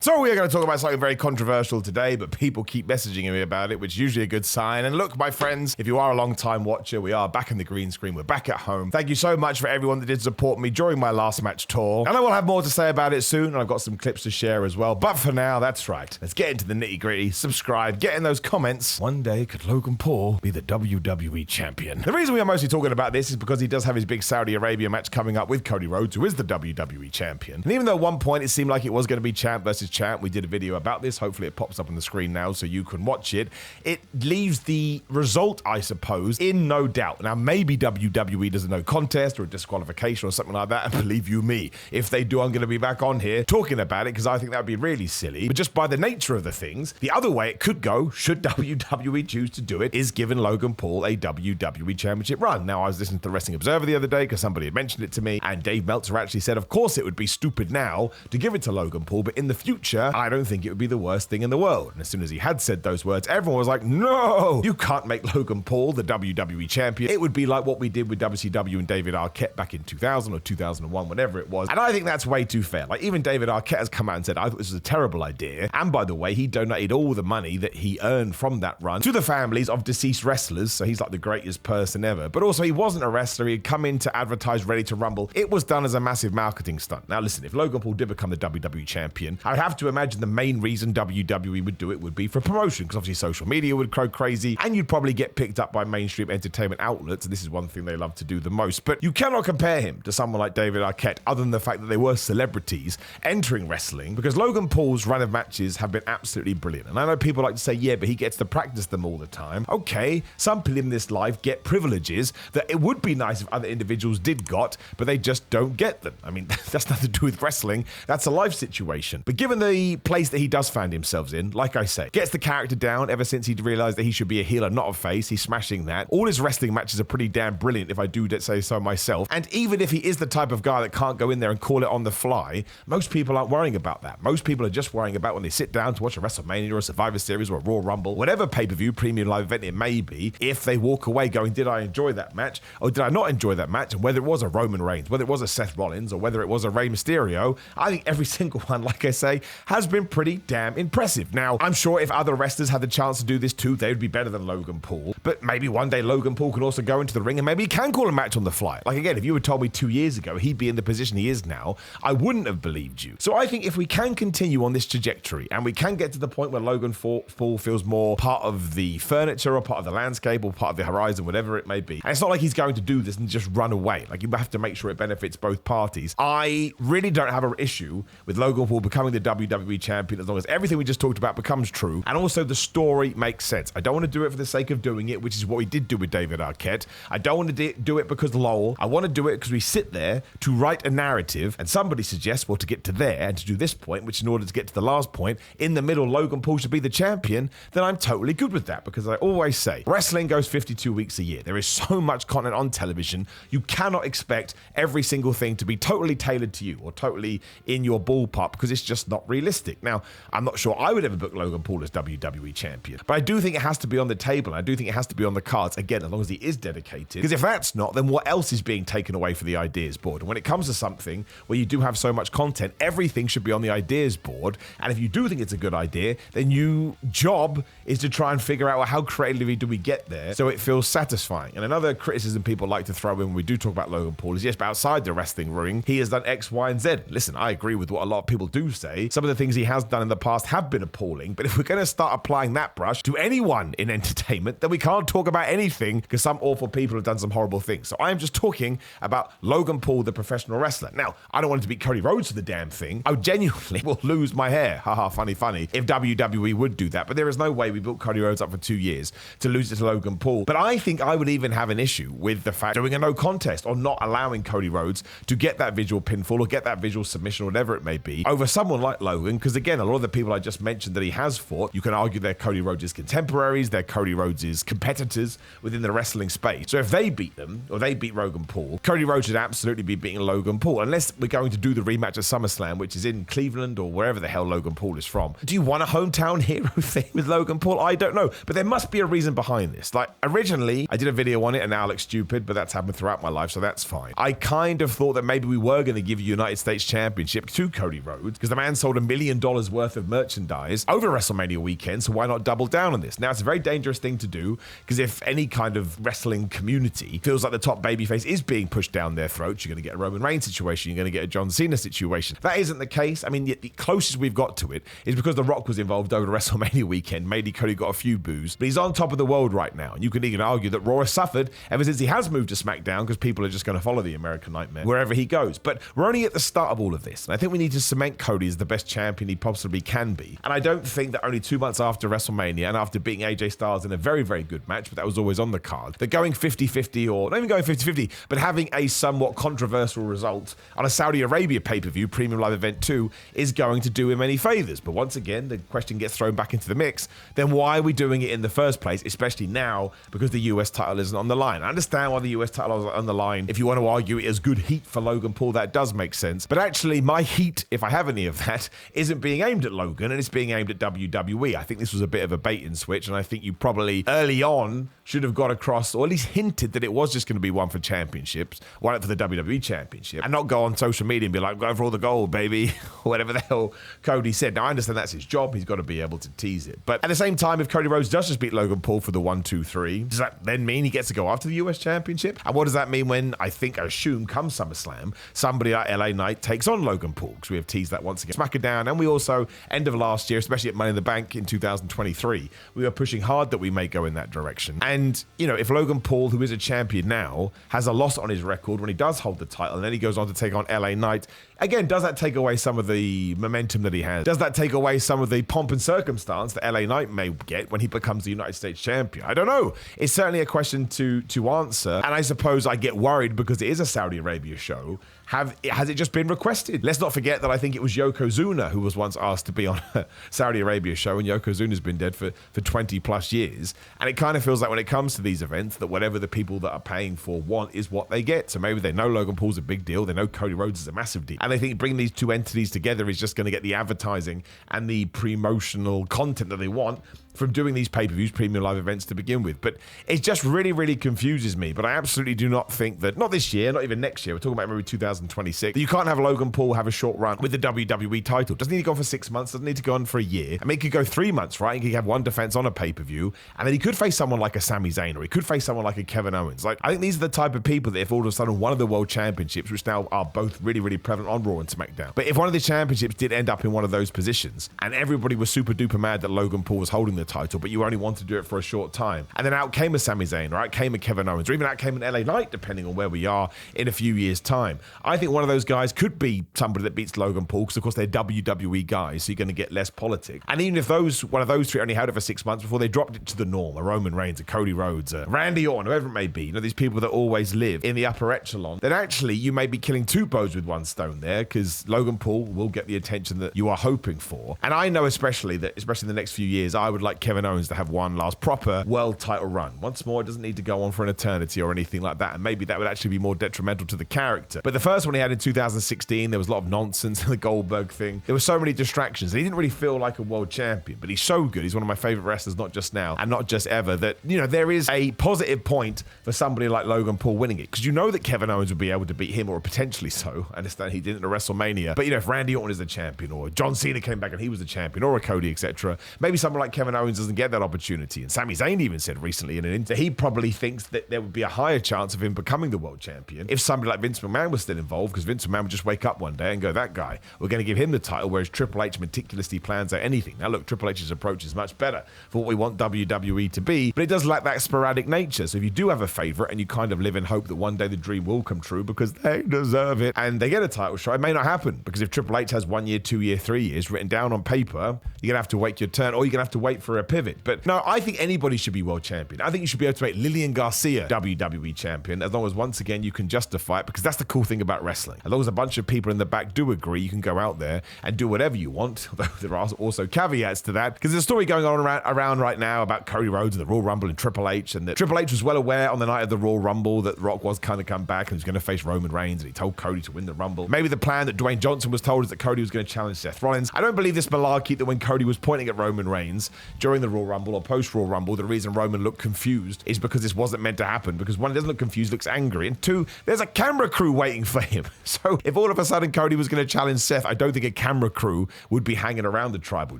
So we are going to talk about something very controversial today, but people keep messaging me about it, which is usually a good sign. And look, my friends, if you are a long-time watcher, we are back in the green screen. We're back at home. Thank you so much for everyone that did support me during my last match tour. And I will have more to say about it soon, and I've got some clips to share as well. But for now, that's right. Let's get into the nitty-gritty. Subscribe, get in those comments. One day, could Logan Paul be the WWE champion? The reason we are mostly talking about this is because he does have his big Saudi Arabia match coming up with Cody Rhodes, who is the WWE champion. And even though at one point it seemed like it was going to be champ versus champ, we did a video about this. Hopefully it pops up on the screen now so you can watch it. It leaves the result, I suppose, in no doubt. Now, maybe WWE does a no contest or a disqualification or something like that, and believe you me, if they do, I'm going to be back on here talking about it because I think that would be really silly. But just by the nature of the things, the other way it could go, should WWE choose to do it, is giving Logan Paul a WWE Championship run. Now, I was listening to the Wrestling Observer the other day because somebody had mentioned it to me, and Dave Meltzer actually said, of course it would be stupid now to give it to Logan Paul, but in the future, I don't think it would be the worst thing in the world. And as soon as he had said those words, everyone was like, no, you can't make Logan Paul the WWE champion. It would be like what we did with WCW and David Arquette back in 2000 or 2001, whatever it was. And I think that's way too fair. Like, even David Arquette has come out and said, I thought this was a terrible idea. And by the way, he donated all the money that he earned from that run to the families of deceased wrestlers. So he's like the greatest person ever. But also, he wasn't a wrestler. He'd come in to advertise Ready to Rumble. It was done as a massive marketing stunt. Now listen, if Logan Paul did become the WWE champion, I'd have to imagine the main reason WWE would do it would be for promotion, because obviously social media would go crazy and you'd probably get picked up by mainstream entertainment outlets, and this is one thing they love to do the most. But you cannot compare him to someone like David Arquette other than the fact that they were celebrities entering wrestling, because Logan Paul's run of matches have been absolutely brilliant. And I know people like to say, yeah, but he gets to practice them all the time. Okay, some people in this life get privileges that it would be nice if other individuals did got, but they just don't get them. I mean, that's nothing to do with wrestling. That's a life situation. But given the place that he does find himself in, like I say, gets the character down ever since he realized that he should be a heel and not a face. He's smashing that. All his wrestling matches are pretty damn brilliant, if I do say so myself. And even if he is the type of guy that can't go in there and call it on the fly, most people aren't worrying about that. Most people are just worrying about when they sit down to watch a WrestleMania or a Survivor Series or a Raw Rumble, whatever pay-per-view, premium live event it may be, if they walk away going, did I enjoy that match or did I not enjoy that match? And whether it was a Roman Reigns, whether it was a Seth Rollins, or whether it was a Rey Mysterio, I think every single one, like I say, has been pretty damn impressive. Now, I'm sure if other wrestlers had the chance to do this too, they would be better than Logan Paul. But maybe one day Logan Paul can also go into the ring and maybe he can call a match on the fly. Like, again, if you had told me 2 years ago he'd be in the position he is now, I wouldn't have believed you. So I think if we can continue on this trajectory and we can get to the point where Logan Paul feels more part of the furniture or part of the landscape or part of the horizon, whatever it may be. And it's not like he's going to do this and just run away. Like, you have to make sure it benefits both parties. I really don't have an issue with Logan Paul becoming the WWE champion as long as everything we just talked about becomes true and also the story makes sense. I don't want to do it for the sake of doing it, which is what we did do with David Arquette. I don't want to do it because lol. I want to do it because we sit there to write a narrative and somebody suggests, well, to get to there and to do this point, which in order to get to the last point, in the middle, Logan Paul should be the champion, then I'm totally good with that, because I always say, wrestling goes 52 weeks a year. There is so much content on television. You cannot expect every single thing to be totally tailored to you or totally in your ballpark, because it's just not realistic. Now, I'm not sure I would ever book Logan Paul as WWE champion, but I do think it has to be on the table. I do think it has to be on the cards, again, as long as he is dedicated, because if that's not, then what else is being taken away for the ideas board? And when it comes to something where you do have so much content, everything should be on the ideas board. And if you do think it's a good idea, then your job is to try and figure out, well, how creatively do we get there so it feels satisfying? And another criticism people like to throw in when we do talk about Logan Paul is, yes, but outside the wrestling ring, he has done X, Y, and Z. Listen, I agree with what a lot of people do say. Some of the things he has done in the past have been appalling, but if we're going to start applying that brush to anyone in entertainment, then we can't talk about anything because some awful people have done some horrible things. So I am just talking about Logan Paul, the professional wrestler. Now, I don't want it to beat Cody Rhodes for the damn thing. I genuinely will lose my hair. Haha, funny, if WWE would do that. But there is no way we built Cody Rhodes up for 2 years to lose it to Logan Paul. But I think I would even have an issue with the fact doing a no contest or not allowing Cody Rhodes to get that visual pinfall or get that visual submission or whatever it may be over someone like Logan. Because again, a lot of the people I just mentioned that he has fought, you can argue they're Cody Rhodes' contemporaries, they're Cody Rhodes' competitors within the wrestling space. So if they beat them, or they beat Logan Paul, Cody Rhodes should absolutely be beating Logan Paul, unless we're going to do the rematch at SummerSlam, which is in Cleveland or wherever the hell Logan Paul is from. Do you want a hometown hero thing with Logan Paul? I don't know, but there must be a reason behind this. Like, originally, I did a video on it and now I look stupid, but that's happened throughout my life, so that's fine. I kind of thought that maybe we were going to give a United States Championship to Cody Rhodes, because the man sold sold $1 million worth of merchandise over WrestleMania weekend, so why not double down on this? Now, it's a very dangerous thing to do, because if any kind of wrestling community feels like the top babyface is being pushed down their throats, you're going to get a Roman Reigns situation, you're going to get a John Cena situation. That isn't the case. I mean, the closest we've got to it is because The Rock was involved over WrestleMania weekend. Maybe Cody got a few boos, but he's on top of the world right now. And you can even argue that Raw has suffered ever since he has moved to SmackDown, because people are just going to follow the American Nightmare wherever he goes. But we're only at the start of all of this. And I think we need to cement Cody as the best champion he possibly can be. And I don't think that only 2 months after WrestleMania and after beating AJ Styles in a very, very good match, but that was always on the card, that going 50-50, or not even going 50-50, but having a somewhat controversial result on a Saudi Arabia pay-per-view, Premium Live Event 2, is going to do him any favors. But once again, the question gets thrown back into the mix. Then why are we doing it in the first place, especially now, because the US title isn't on the line? I understand why the US title is on the line. If you want to argue it is good heat for Logan Paul, that does make sense. But actually, my heat, if I have any of that, isn't being aimed at Logan, and it's being aimed at WWE. I think this was a bit of a bait and switch, and I think you probably early on should have got across, or at least hinted that it was just going to be one for championships, one for the WWE Championship, and not go on social media and be like, go for all the gold, baby, or whatever the hell Cody said. Now, I understand that's his job. He's got to be able to tease it. But at the same time, if Cody Rhodes does just beat Logan Paul for the 1, 2, 3, does that then mean he gets to go after the US Championship? And what does that mean when, I assume, come SummerSlam, somebody like LA Knight takes on Logan Paul? Because we have teased that once again. SmackDown, and we also, end of last year, especially at Money in the Bank in 2023, we were pushing hard that we may go in that direction. And, you know, if Logan Paul, who is a champion now, has a loss on his record when he does hold the title, and then he goes on to take on LA Knight, again, does that take away some of the momentum that he has? Does that take away some of the pomp and circumstance that LA Knight may get when he becomes the United States champion? I don't know. It's certainly a question to answer. And I suppose I get worried because it is a Saudi Arabia show. Has it just been requested? Let's not forget that I think it was Yokozuna who was once asked to be on a Saudi Arabia show, and Yokozuna's been dead for 20 plus years. And it kind of feels like when it comes to these events that whatever the people that are paying for want is what they get. So maybe they know Logan Paul's a big deal. They know Cody Rhodes is a massive deal. And they think bringing these two entities together is just going to get the advertising and the promotional content that they want from doing these pay-per-views, premium live events to begin with. But it just really, really confuses me. But I absolutely do not think that, not this year, not even next year, we're talking about maybe 2026, that you can't have Logan Paul have a short run with the WWE title. Doesn't need to go on for 6 months, doesn't need to go on for a year. I mean, he could go 3 months, right? He could have one defense on a pay-per-view, and then he could face someone like a Sami Zayn, or he could face someone like a Kevin Owens. Like, I think these are the type of people that if all of a sudden one of the world championships, which now are both really, really prevalent on Raw and SmackDown, but if one of the championships did end up in one of those positions, and everybody was super duper mad that Logan Paul was holding the title, but you only want to do it for a short time, and then out came a Sami Zayn, or out came a Kevin Owens, or even out came an LA Knight, depending on where we are in a few years' time. I think one of those guys could be somebody that beats Logan Paul, because of course they're WWE guys, so you're going to get less politics. And even if one of those three only held it for 6 months before they dropped it to the norm, a Roman Reigns, a Cody Rhodes, a Randy Orton, whoever it may be, you know, these people that always live in the upper echelon, then actually you may be killing two bows with one stone there, because Logan Paul will get the attention that you are hoping for. And I know especially in the next few years, I would like Kevin Owens to have one last proper world title run. Once more, it doesn't need to go on for an eternity or anything like that, and maybe that would actually be more detrimental to the character. But the first one he had in 2016, there was a lot of nonsense, the Goldberg thing. There were so many distractions. He didn't really feel like a world champion, but he's so good. He's one of my favorite wrestlers, not just now and not just ever, that, you know, there is a positive point for somebody like Logan Paul winning it, because you know that Kevin Owens would be able to beat him, or potentially so. I understand he didn't at WrestleMania, but you know, if Randy Orton is the champion, or John Cena came back and he was the champion, or a Cody, etc., maybe someone like Kevin Owens doesn't get that opportunity. And Sami Zayn even said recently in an interview, he probably thinks that there would be a higher chance of him becoming the world champion if somebody like Vince McMahon was still involved, because Vince McMahon would just wake up one day and go, that guy, we're going to give him the title, whereas Triple H meticulously plans out anything. Now look, Triple H's approach is much better for what we want WWE to be, but it does lack that sporadic nature. So if you do have a favorite and you kind of live in hope that one day the dream will come true because they deserve it and they get a title shot, it may not happen, because if Triple H has 1 year, 2 year, 3 years written down on paper, you're going to have to wait your turn, or you're going to have to wait for a pivot. But no, I think anybody should be world champion. I think you should be able to make Lillian Garcia WWE champion, as long as once again you can justify it, because that's the cool thing about wrestling. As long as a bunch of people in the back do agree, you can go out there and do whatever you want, although there are also caveats to that, because there's a story going on around right now about Cody Rhodes and the Royal Rumble and Triple H, and that Triple H was well aware on the night of the Royal Rumble that Rock was kind of come back and he was going to face Roman Reigns, and he told Cody to win the Rumble. Maybe the plan that Dwayne Johnson was told is that Cody was going to challenge Seth Rollins. I don't believe this malarkey that when Cody was pointing at Roman Reigns, during the Royal Rumble or post-Royal Rumble, the reason Roman looked confused is because this wasn't meant to happen. Because one, he doesn't look confused, looks angry. And two, there's a camera crew waiting for him. So if all of a sudden Cody was going to challenge Seth, I don't think a camera crew would be hanging around the tribal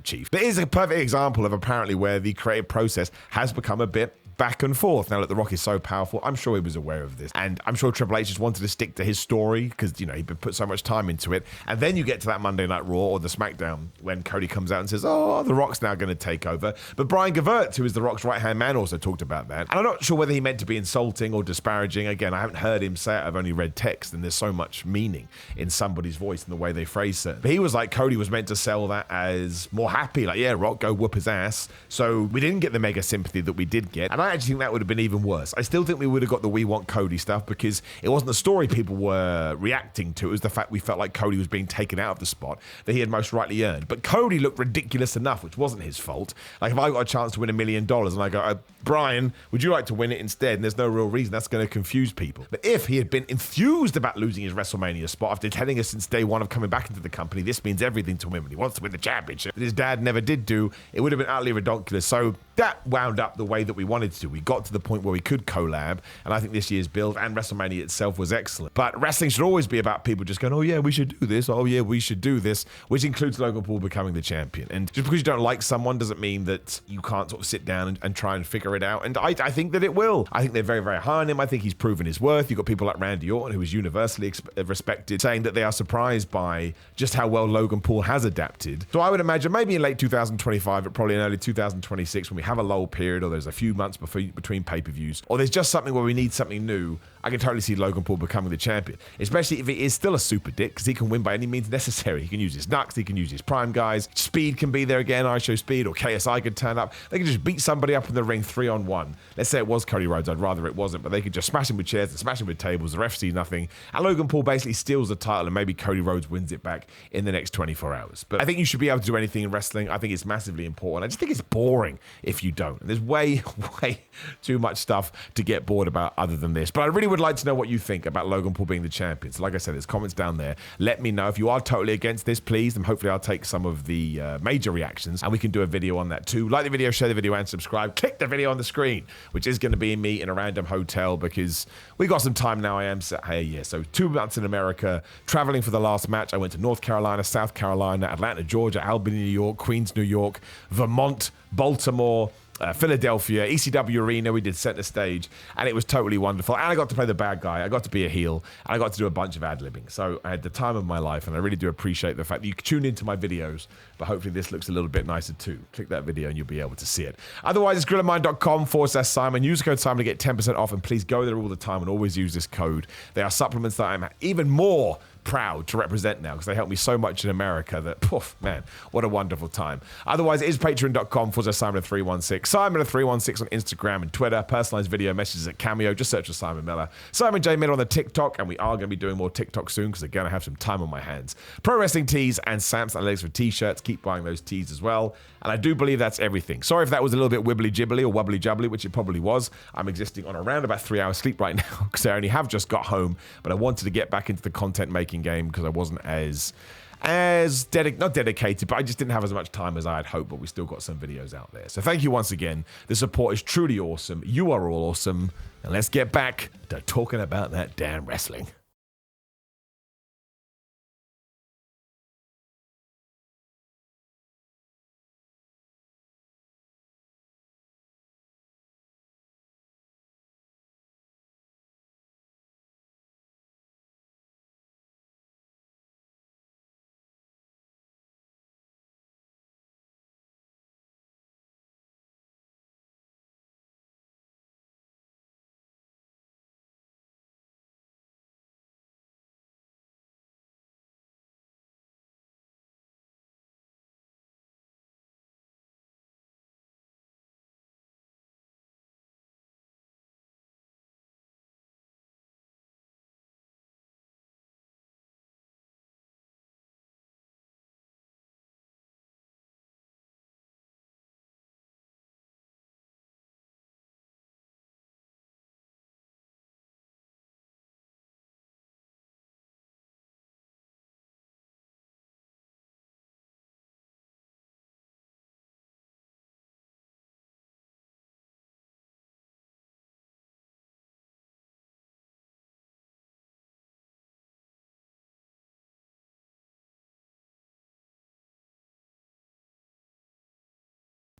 chief. But it is a perfect example of apparently where the creative process has become a bit back and forth. Now, look, The Rock is so powerful. I'm sure he was aware of this. And I'm sure Triple H just wanted to stick to his story because, you know, he'd been put so much time into it. And then you get to that Monday Night Raw or the SmackDown when Cody comes out and says, oh, The Rock's now going to take over. But Brian Gewirtz, who is The Rock's right-hand man, also talked about that. And I'm not sure whether he meant to be insulting or disparaging. Again, I haven't heard him say it. I've only read text, and there's so much meaning in somebody's voice and the way they phrase it. But he was like, Cody was meant to sell that as more happy. Like, yeah, Rock, go whoop his ass. So we didn't get the mega sympathy that we did get. And I actually think that would have been even worse. I still think we would have got the We Want Cody stuff because it wasn't the story people were reacting to. It was the fact we felt like Cody was being taken out of the spot that he had most rightly earned. But Cody looked ridiculous enough, which wasn't his fault. Like if I got a chance to win $1 million and I go, Brian, would you like to win it instead? And there's no real reason, that's going to confuse people. But if he had been enthused about losing his WrestleMania spot after telling us since day one of coming back into the company, this means everything to him and he wants to win the championship that his dad never did do, it would have been utterly ridiculous. So that wound up the way that we wanted to. We got to the point where we could collab, and I think this year's build and WrestleMania itself was excellent. But wrestling should always be about people just going, oh yeah, we should do this, oh yeah, we should do this, which includes Logan Paul becoming the champion. And just because you don't like someone doesn't mean that you can't sort of sit down and try and figure it out. And I think that it will. I think they're very, very high on him. I think he's proven his worth. You've got people like Randy Orton, who is universally respected, saying that they are surprised by just how well Logan Paul has adapted. So I would imagine maybe in late 2025, but probably in early 2026, when we have a lull period or there's a few months between pay-per-views, or there's just something where we need something new, I can totally see Logan Paul becoming the champion, especially if he is still a super dick, because he can win by any means necessary. He can use his knucks, he can use his prime guys, Speed can be there again, I Show Speed, or KSI could turn up. They could just beat somebody up in the ring 3-on-1. Let's say it was Cody Rhodes, I'd rather it wasn't, but they could just smash him with chairs and smash him with tables, the ref sees nothing, and Logan Paul basically steals the title, and maybe Cody Rhodes wins it back in the next 24 hours. But I think you should be able to do anything in wrestling. I think it's massively important. I just think it's boring if you don't. And there's way too much stuff to get bored about other than this. But I really would like to know what you think about Logan Paul being the champion. So like I said, there's comments down there. Let me know. If you are totally against this, please, and hopefully I'll take some of the major reactions and we can do a video on that too. Like the video, share the video, and subscribe. Click the video on the screen, which is going to be me in a random hotel because we got some time now. I am set here, yeah. So 2 months in America, traveling for the last match. I went to North Carolina, South Carolina, Atlanta, Georgia, Albany, New York, Queens, New York, Vermont, Baltimore, Philadelphia, ECW Arena. We did center stage, and it was totally wonderful. And I got to play the bad guy. I got to be a heel, and I got to do a bunch of ad-libbing. So I had the time of my life, and I really do appreciate the fact that you tune into my videos, but hopefully this looks a little bit nicer too. Click that video, and you'll be able to see it. Otherwise, it's grillandmind.com/Simon. Use the code Simon to get 10% off, and please go there all the time and always use this code. They are supplements that I'm even more proud to represent now because they helped me so much in America that, poof, man, what a wonderful time. Otherwise, it is patreon.com/Simon316. Simon316 on Instagram and Twitter. Personalized video messages at Cameo. Just search for Simon Miller. Simon J. Miller on the TikTok, and we are going to be doing more TikTok soon because, again, I have some time on my hands. Pro Wrestling Tees and Samson Analytics for t-shirts. Keep buying those tees as well. And I do believe that's everything. Sorry if that was a little bit wibbly-jibbly or wobbly-jubbly, which it probably was. I'm existing on around about 3 hours sleep right now because I only have just got home, but I wanted to get back into the content making game because I wasn't not dedicated, but I just didn't have as much time as I had hoped, but we still got some videos out there. So thank you once again. The support is truly awesome. You are all awesome. And let's get back to talking about that damn wrestling.